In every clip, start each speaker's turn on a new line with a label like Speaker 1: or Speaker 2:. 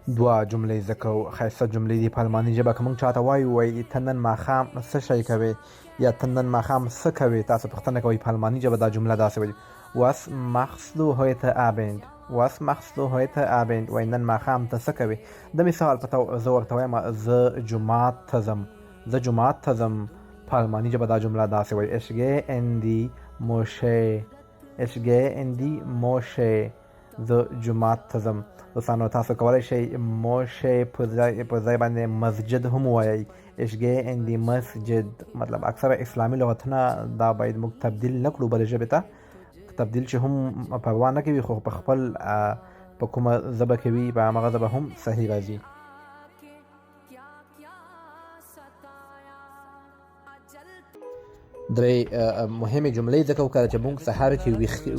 Speaker 1: دوه جملې زده کوو. ښایسته جملې دي په الماني ژبه. که موږ چاته وایو ته نن ماښام څه شی کوې یا ته نن ماښام څه کوې، تاسو پوښتنه کوئ. په الماني ژبه دا جمله داسې وایي: Was machst du heute Abend? Was machst du heute Abend؟ وایي نن ماښام ته څه کوې. د مثال په توګه زه ورته وایم زه جومات ته ځم. زه جومات ته ځم. په الماني ژبه دا جمله داسې وایي: Ich gehe in die Moschee. Ich gehe in die Moschee. زه جومات ته ځم. دوستانو تاسو کولی شئ موشې په ځای باندې مسجد هم ووایئ. Ich gehe in die مسجد. مطلب اکثره اسلامي لغتونه دا باید موږ تبدیل نه کړو بلې ژبې ته. تبدیل چې هم پروا نه کوي خو په خپل په کومه ژبه کې وي په همغه ژبه هم صحیح راځي. درې مهمې جملې زده کوو. کله چې موږ سهار کې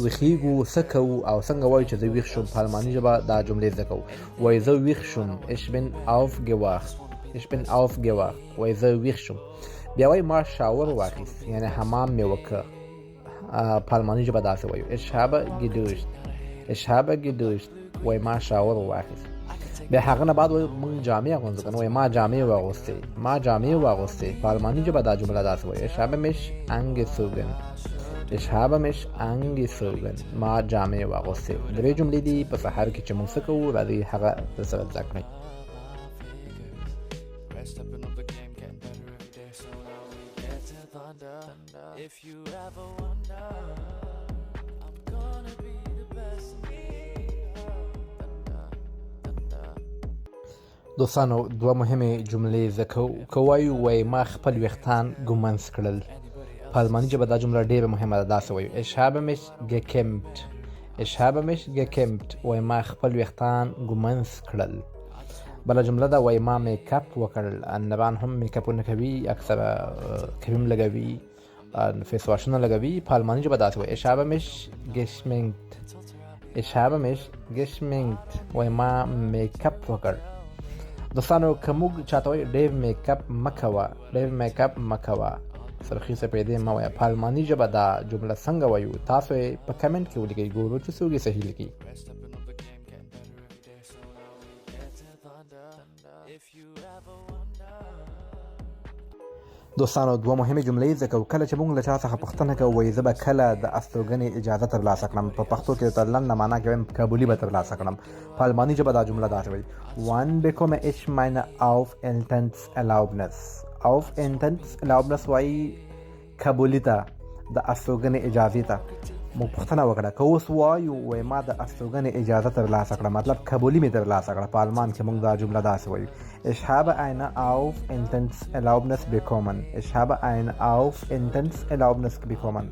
Speaker 1: ویښیږو څه کوو او څنګه وایو چې زه ویښ شوم. په الماني ژبه دا جملې زده کوو. وایي زه ویښ شوم. Ich bin aufgewacht. Ich bin aufgewacht. وایي زه ویښ شوم. بیا وایي ما شاور واخیست، یعنی حمام مې وکړ. په الماني ژبه داسې وایو: Ich habe geduscht. Ich habe geduscht. وایي ما شاور واخیست. بیا هغه نه بعد وایي موږ جامې اغوندو کنه. وایي ما جامې واغوستې. ما جامې واغوستې. په الماني ژبه دا جمله داسې وایي: Ich habe mich angezogen. Ich habe mich angezogen. ما جامې واغوستې. درې جملې دي په سهار کې چې موږ څه کوو. راځئ هغه درسره زده کړئ. If you ever wonder, I'm gonna be the best me. دوستانو دوه مهمې جملې زده کوو. که وایو وایي ما خپل ویښتان ږمنځ کړل. په الماني ژبه دا جمله ډېره مهمه ده. داسې وایو: Ich habe mich gekämmt. Ich habe mich gekämmt. وایي ما خپل ویښتان ږمنځ کړل. بله جمله ده وایي ما میک اپ وکړل. نران هم میک اپونه کوي، اکثره کریم لګوي، فیس واشونه لګوي. په الماني ژبه داسې وایي: Ich habe mich geschminkt. Ich habe mich geschminkt. وایي ما میک اپ وکړ. دوستانو که موږ چاته وایو ډېر میک اپ مه کوه، ډېر میک اپ مه کوه، سرخي سپېدې مه وایه. په الماني ژبه دا جمله څنګه وایو تاسو یې په کمنټ کې ولیکئ. ګورو چې څوک یې صحیح لیکي. دوستانو دوه مهمې جملې زده کوو. کله چې موږ له چا څخه پوښتنه کوو وایي زه به کله د استوګنې اجازه ترلاسه کړم. په پښتو کې ورته لنډه معنا کې وایم کابلي به ترلاسه کړم. په الماني ژبه دا جمله داسې وایي: Wann bekomme ich meine Aufenthaltserlaubnis? Aufenthaltserlaubnis وایي کابلي ته، د استوګنې اجازې ته. موږ پوښتنه وکړه که اوس وایو وایي ما د استوګنې اجازه ترلاسه کړه، مطلب کابلي مې ترلاسه کړه. په المان کې موږ دا جمله داسې وایو: Ich habe eine Aufenthaltserlaubnis bekommen. Ich habe eine Aufenthaltserlaubnis bekommen.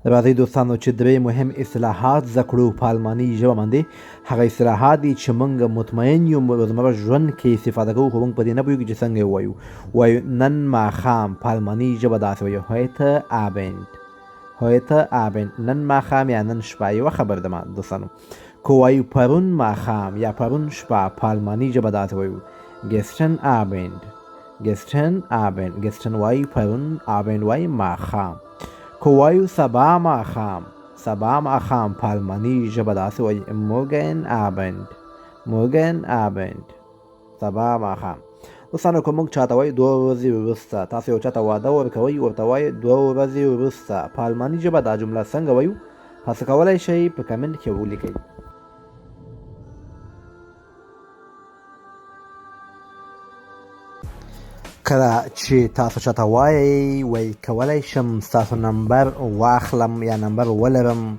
Speaker 1: راځئ دوستانو چې درې مهم اصطلاحات زده کړو په الماني ژبه باندې. هغه اصطلاحات دي چې موږ مطمئن یو روزمره ژوند کې استفاده کوو خو موږ په دې نه پوهېږو چې څنګه یې ووایو. وایو نن ماښام. په الماني ژبه داسې وایو: Heute Abend. Heute Abend. نن ماښام یا نن شپه. یوه خبر ده دوستانو. که وایو پرون ماښام یا پرون شپه په الماني ژبه داسې وایو: Gestern Abend. Gestern Abend. Gestern وایو پرون، Abend وایو ماښام. که وایو سبا ماښام. سبا ماښام په الماني ژبه داسې وایي: Morgen Abend. Morgen Abend. سبا ماښام. دوستانو که موږ چاته وایو دوه ورځې وروسته، تاسو یو چاته واده ورکوئ ورته وایي دوه ورځې وروسته. په الماني ژبه دا جمله څنګه وایو تاسو کولی شئ په کمنټ کې ولیکئ. کله چې تاسو چاته وایي کولی شم ستاسو نمبر واخلم یا نمبر ولرم،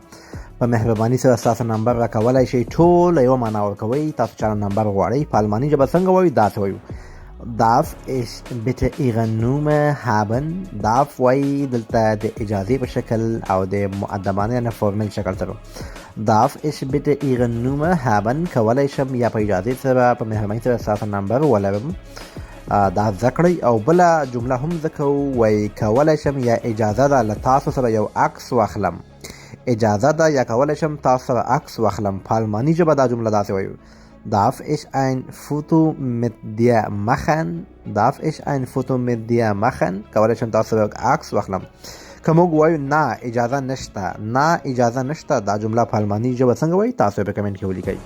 Speaker 1: په مهرباني سره ستاسو نمبر راکولی شئ. ټوله یوه معنا ورکوئ. تاسو چا نمبر غواړئ په الماني ژبه څنګه وایو داسې وایو: Darf ich bitte Ihre Nummer haben? Darf وایي دلته د اجازې په شکل او د مؤدبانه نه فورمل شکل سره. Darf ich bitte Ihre Nummer haben؟ کولی شم یا په اجازې سره په مهرباني سره ستاسو نمبر ولرم. دا زده کړئ. او بله جمله هم زده کوو. وایي کولی شم یا اجازه ده له تاسو سره یو عکس واخلم. اجازه ده یا کولی شم تاسو سره عکس واخلم. په الماني ژبه دا جمله داسې وایو: Darf ich ein Foto mit dir machen? Darf ich ein Foto mit dir machen? کولای شم تاسو سره عکس واخلم. که موږ وایو نه اجازه نشته، نه اجازه نشته، دا جمله په الماني ژبه څنګه وایي تاسو په کمنټ کې ولیکئ.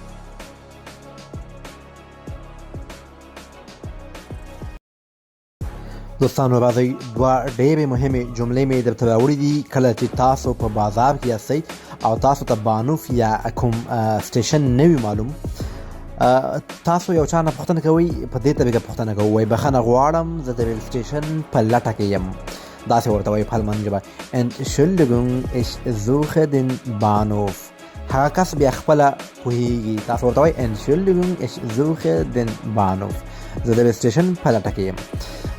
Speaker 1: دوستانو راځئ دوه ډېرې مهمې جملې مې درته راوړي دي. کله چې تاسو په بازار کې یاستئ او تاسو ته بانوف یا کوم سټیشن نه وي معلوم، تاسو یو چا نه پوښتنه کوئ، په دې طریقه پوښتنه کوئ وایي بخښنه غواړم زه د ریل سټیشن په لټه کې یم. داسې ورته وایي په الماني ژبه Entschuldigung ich suche den Bahnhof. هغه کس بیا خپله پوهېږي، تاسو ورته وایي Entschuldigung ich suche den Bahnhof. زه د ریل سټیشن په لټه کې یم.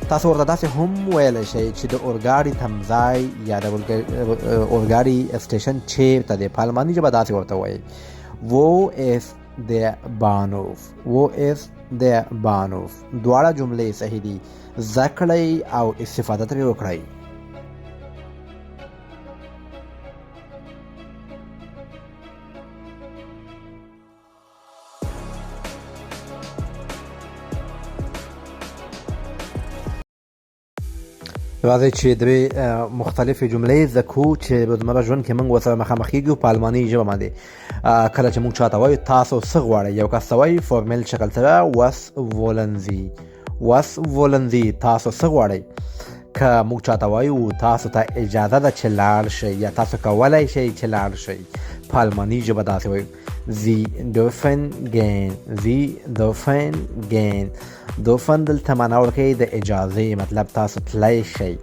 Speaker 1: تاسو ورته داسې هم ویلی شئ چې د اورګاډي تمځای یا د اورګاډي سټیشن چیرته دی، په الماني ژبه داسې ورته وایي Wo ist der Bahnhof? Wo ist der Bahnhof? دواړه جملې صحیح دي، زده کړئ او استفاده ترې وکړئ. راځئ چې درې مختلفې جملې زده کړو چې روزمره ژوند کې موږ ورسره مخامخ کېږو په الماني ژبه باندې. کله چې موږ چاته وایو تاسو څه غواړئ، یو کس ته وایي فورمل شکل سره was wollen Sie. was wollen Sie تاسو څه غواړئ. که موږ چاته وایو تاسو ته اجازه ده چې لاړ شئ یا تاسو کولی شئ چې لاړ شئ، په الماني ژبه داسې وایو Sie dürfen gehen. Sie dürfen gehen. dürfen دلته معنا ورکوي د اجازې، مطلب تاسو تللی شئ.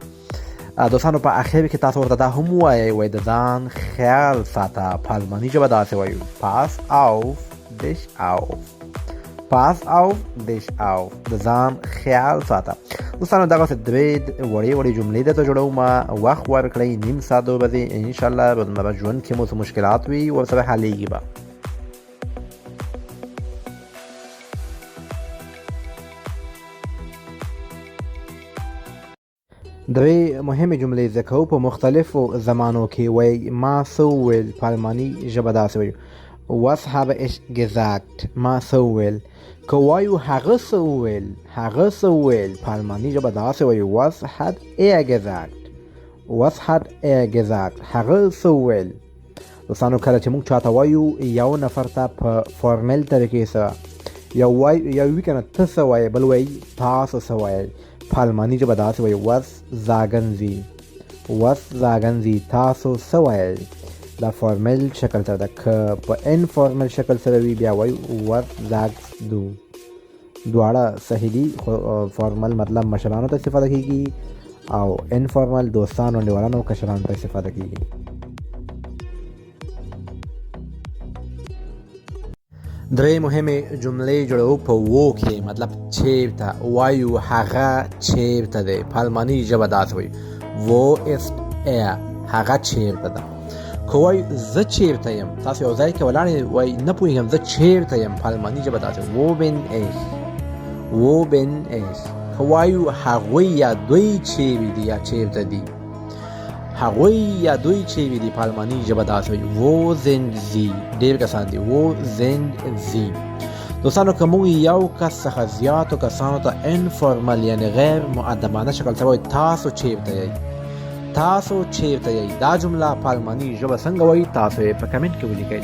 Speaker 1: دوستانو په اخر کې تاسو ورته دا هم وایئ وایي د ځان خیال ساته، په الماني ژبه داسې وایو Pass auf dich auf. Pass auf dich auf. د ځان خیال ساته. دوستانو دغسې درې وړې وړې جملې درته جوړوم، وخت ورکړئ، نیم ساعت وبځئ، انشاءالله روزمره ژوند کې مو څه مشکلات وي ورسره حلېږي به. درې مهمې جملې زده کوو په مختلفو زمانو کې. وایي ما څه وویل، په الماني ژبه داسې وایو Was habe ich gesagt. ما څه وویل. که وایو هغه څه وویل، هغه څه وویل، په الماني ژبه داسې وایو Was hat er gesagt. Was hat er gesagt. هغه څه وویل. دوستانو کله چې موږ چاته وایو یو نفر ته په فورمل طریقې سره یو وي که نه ته څه وایې، بل وایي تاسو څه وایئ، په الماني ژبه داسې وایي Was sagen Sie. Was sagen Sie. تاسو څه وایئ. دا فورمل شکل سره ده. که په انفورمل شکل سره وي بیا وایو What sagst du. دواړه صحیح دي، خو فورمل مطلب مشرانو ته استفاده کیږي او انفورمل دوستانو، نډیوالانو، کشرانو ته استفاده کیږي. درې مهمې جملې جوړو په وو کې، مطلب چیرته وایو هغه چیرته دی، په الماني ژبه داسې وایو Wo ist er. هغه چیرته ده. که وایو زه چیرته یم، تاسو یو ځای کې ولاړ وایي نه پوهېږم زه چیرته یم، په الماني ژبه داسې Wo bin ich. Wo bin ich. که وایو هغوی یا دوی چیرې دي یا چیرته دي، هغوی یا دوی چیرې دي، په الماني ژبه داسې وایي Wo sind Sie. ډېر کسان دي Wo sind Sie. دوستانو که موږ یو کس څخه زیاتو کسانو ته انفورمل یعنی غیر مؤدبانه شکل سره وایو تاسو چیرته یئ، تاسو چیرته یئ، دا جمله په الماني ژبه څنګه وایي تاسو یې په کمنټ کې ولیکئ.